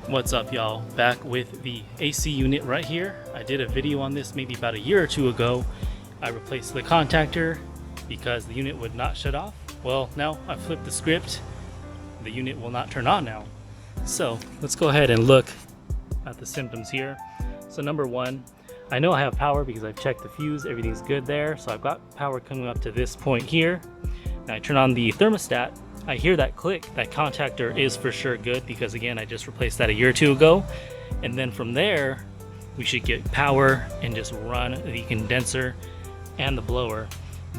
What's up, y'all? Back with the AC unit right here. I did a video on this maybe about a year or two ago. I replaced the contactor because the unit would not shut off. Well, now I flipped the script. The unit will not turn on now. So let's go ahead and look at the symptoms here. So number one, I know I have power because I've checked the fuse. Everything's good there. So I've got power coming up to this point here. Now I turn on the thermostat. I hear that click. That contactor is for sure good because again, I just replaced that a year or two ago. And then from there, we should get power and just run the condenser and the blower.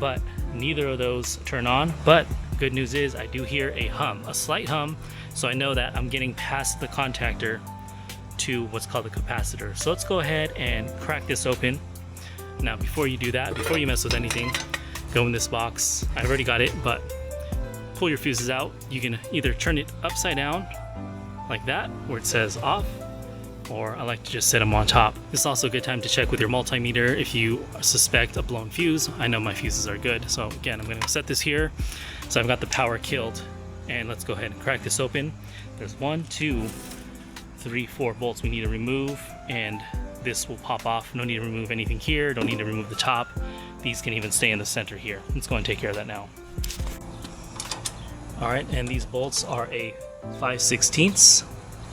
But neither of those turn on. But good news is I do hear a hum, a slight hum. So I know that I'm getting past the contactor to what's called the capacitor. So let's go ahead and crack this open. Now, before you do that, before you mess with anything, go in this box. I already got it, but pull your fuses out. You can either turn it upside down like that, where it says off, or I like to just set them on top. This is also a good time to check with your multimeter if you suspect a blown fuse. I know my fuses are good. So again, I'm going to set this here. So I've got the power killed, and let's go ahead and crack this open. There's 1, 2, 3, 4 bolts we need to remove, and this will pop off. No need to remove anything here. Don't need to remove the top. These can even stay in the center here. Let's go and take care of that now. All right, and these bolts are a 5/16.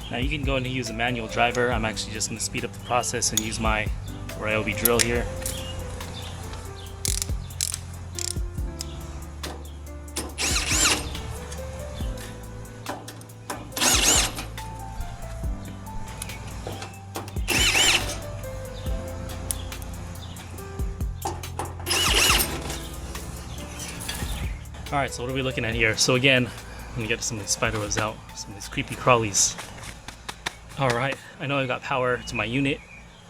Now you can go and use a manual driver. I'm actually just going to speed up the process and use my Ryobi drill here. All right, so what are we looking at here? So again, let me get some of these spider webs out, some of these creepy crawlies. All right, I know I've got power to my unit.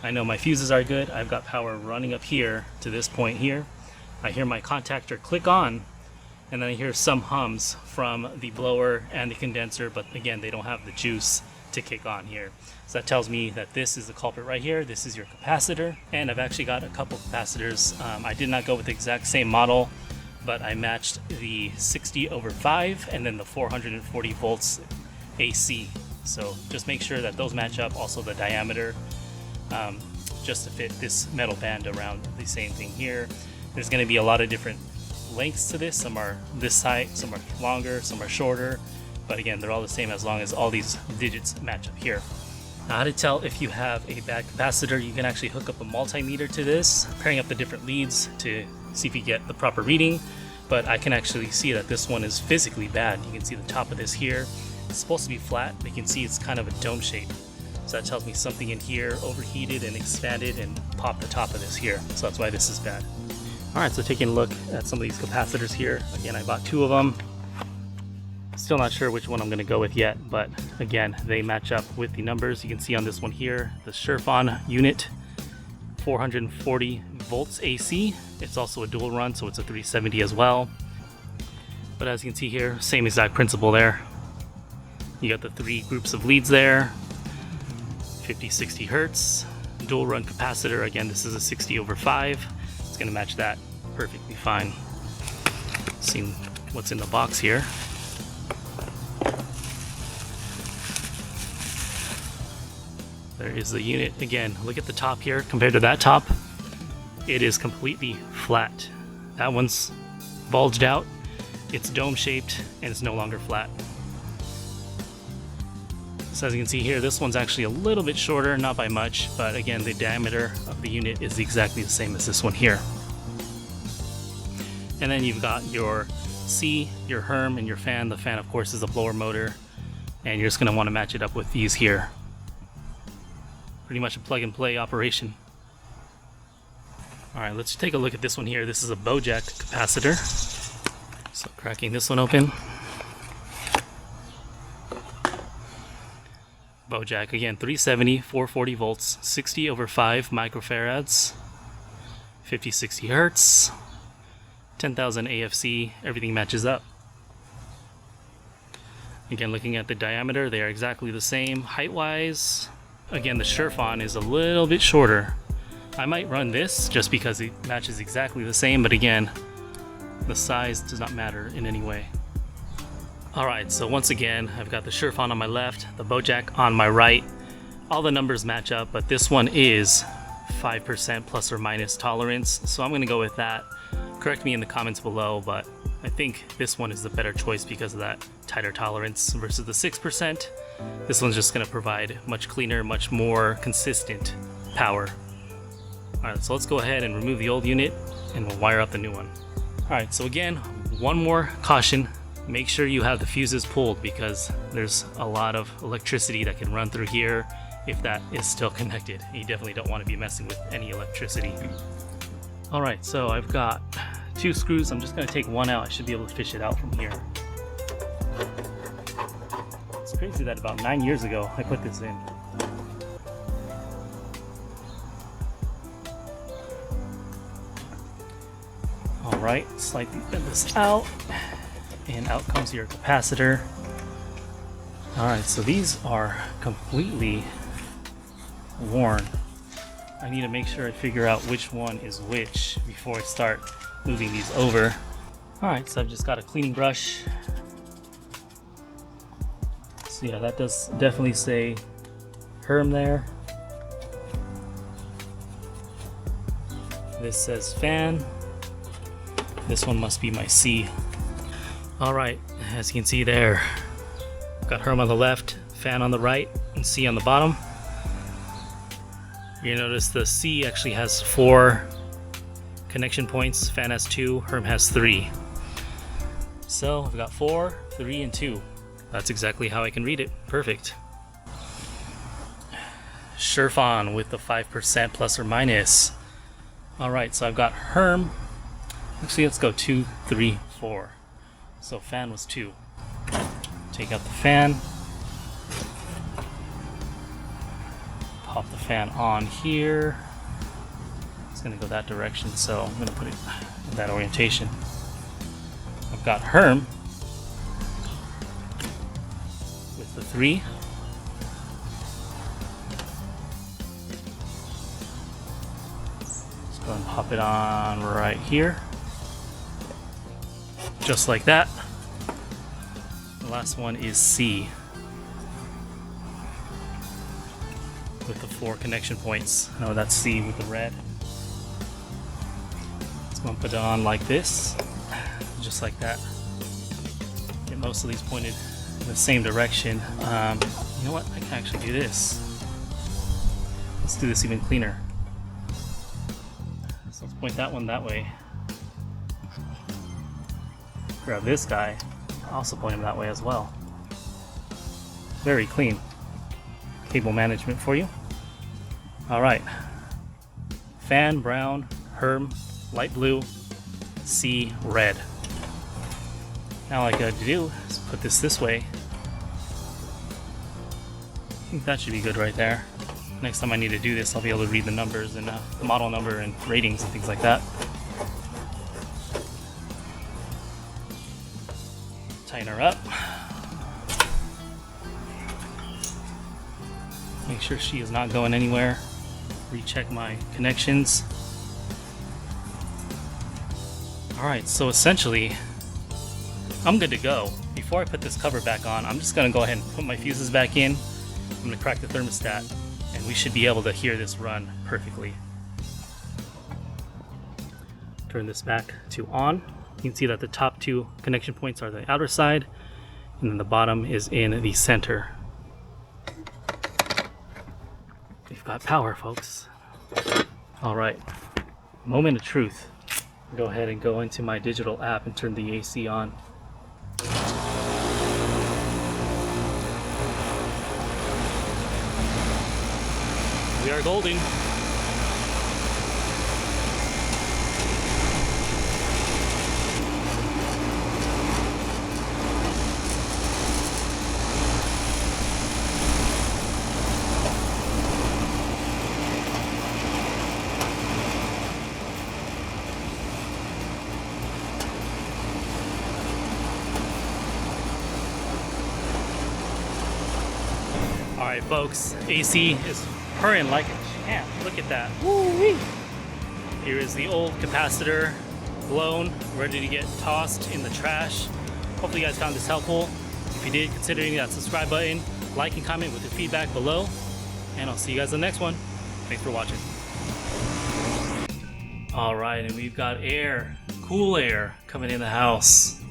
I know my fuses are good. I've got power running up here to this point here. I hear my contactor click on, and then I hear some hums from the blower and the condenser, but again, they don't have the juice to kick on here. So that tells me that this is the culprit right here. This is your capacitor, and I've actually got a couple capacitors. I did not go with the exact same model, but I matched the 60/5 and then the 440 volts AC. So just make sure that those match up. Also the diameter, just to fit this metal band around the same thing here. There's going to be a lot of different lengths to this. Some are this height, some are longer, some are shorter. But again, they're all the same as long as all these digits match up here. Now, how to tell if you have a bad capacitor? You can actually hook up a multimeter to this, pairing up the different leads to see if you get the proper reading. But I can actually see that this one is physically bad. You can see the top of this here. It's supposed to be flat, but you can see it's kind of a dome shape. So that tells me something in here overheated and expanded and popped the top of this here. So that's why this is bad. All right, so taking a look at some of these capacitors here. Again, I bought 2 of them. Still not sure which one I'm gonna go with yet, but again, they match up with the numbers. You can see on this one here, the Sherfon unit, 440 volts AC. It's also a dual run, so it's a 370 as well. But as you can see here, same exact principle there. You got the 3 groups of leads there, 50-60 hertz, dual run capacitor. Again, this is a 60/5. It's gonna match that perfectly fine. See what's in the box here. There is the unit. Again, look at the top here compared to that top. It is completely flat. That one's bulged out, it's dome shaped, and it's no longer flat. So as you can see here, this one's actually a little bit shorter, not by much, but again, the diameter of the unit is exactly the same as this one here. And then you've got your C, your Herm, and your fan. The fan, of course, is a blower motor, and you're just gonna wanna match it up with these here. Pretty much a plug and play operation. All right, let's take a look at this one here. This is a Bojack capacitor. So cracking this one open. Bojack, again, 370, 440 volts, 60/5 microfarads, 50-60 hertz, 10,000 AFC, everything matches up. Again, looking at the diameter, they are exactly the same. Height-wise, again, the Sherfon is a little bit shorter. I might run this just because it matches exactly the same, but again, the size does not matter in any way. Alright, so once again, I've got the Surefon on my left, the Bojack on my right. All the numbers match up, but this one is 5% plus or minus tolerance, so I'm going to go with that. Correct me in the comments below, but I think this one is the better choice because of that tighter tolerance versus the 6%. This one's just going to provide much cleaner, much more consistent power. Alright, so let's go ahead and remove the old unit and we'll wire up the new one. Alright, so again, one more caution. Make sure you have the fuses pulled because there's a lot of electricity that can run through here if that is still connected. You definitely don't want to be messing with any electricity. Alright, so I've got 2 screws. I'm just going to take one out. I should be able to fish it out from here. It's crazy that about 9 years ago I put this in. Alright, slightly bend this out. And out comes your capacitor. Alright, so these are completely worn. I need to make sure I figure out which one is which before I start moving these over. Alright, so I've just got a cleaning brush. So yeah, that does definitely say Herm there. This says fan. This one must be my C. Alright, as you can see there, got Herm on the left, fan on the right, and C on the bottom. You notice the C actually has 4 connection points, fan has 2, Herm has 3. So I've got 4, 3, and 2. That's exactly how I can read it. Perfect. Surefon with the 5% plus or minus. Alright, so I've got Herm. Actually, let's go 2, 3, 4. So fan was 2. Take out the fan. Pop the fan on here. It's going to go that direction, so I'm going to put it in that orientation. I've got Herm with the 3. Let's go and pop it on right here. Just like that. The last one is C with the 4 connection points. No, that's C with the red. Let's go and put it on like this, just like that. Get most of these pointed in the same direction. You know what? I can actually do this. Let's do this even cleaner. So let's point that one that way. Grab this guy, also point him that way as well. Very clean. Cable management for you. Alright. Fan brown, Herm light blue, C red. Now all I got to do is put this way. I think that should be good right there. Next time I need to do this, I'll be able to read the numbers and the model number and ratings and things like that. Tighten her up. Make sure she is not going anywhere. Recheck my connections. Alright, so essentially, I'm good to go. Before I put this cover back on, I'm just going to go ahead and put my fuses back in. I'm going to crack the thermostat, and we should be able to hear this run perfectly. Turn this back to on. You can see that the top 2 connection points are the outer side, and then the bottom is in the center. We've got power, folks. Alright, moment of truth. Go ahead and go into my digital app and turn the AC on. We are golden. Alright folks, AC is purring like a champ. Look at that. Woo-wee. Here is the old capacitor, blown, ready to get tossed in the trash. Hopefully you guys found this helpful. you did, consider hitting that subscribe button, like and comment with your feedback below, and I'll see you guys in the next one. Thanks for watching. Alright, and we've got air, cool air, coming in the house.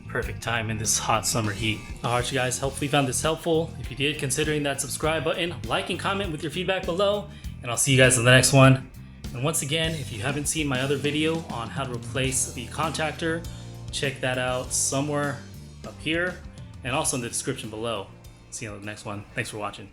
Perfect time in this hot summer heat. Alright you guys, hopefully you found this helpful. If you did, consider hitting that subscribe button, like and comment with your feedback below, and I'll see you guys in the next one. And once again, if you haven't seen my other video on how to replace the contactor, check that out somewhere up here and also in the description below. See you on the next one. Thanks for watching.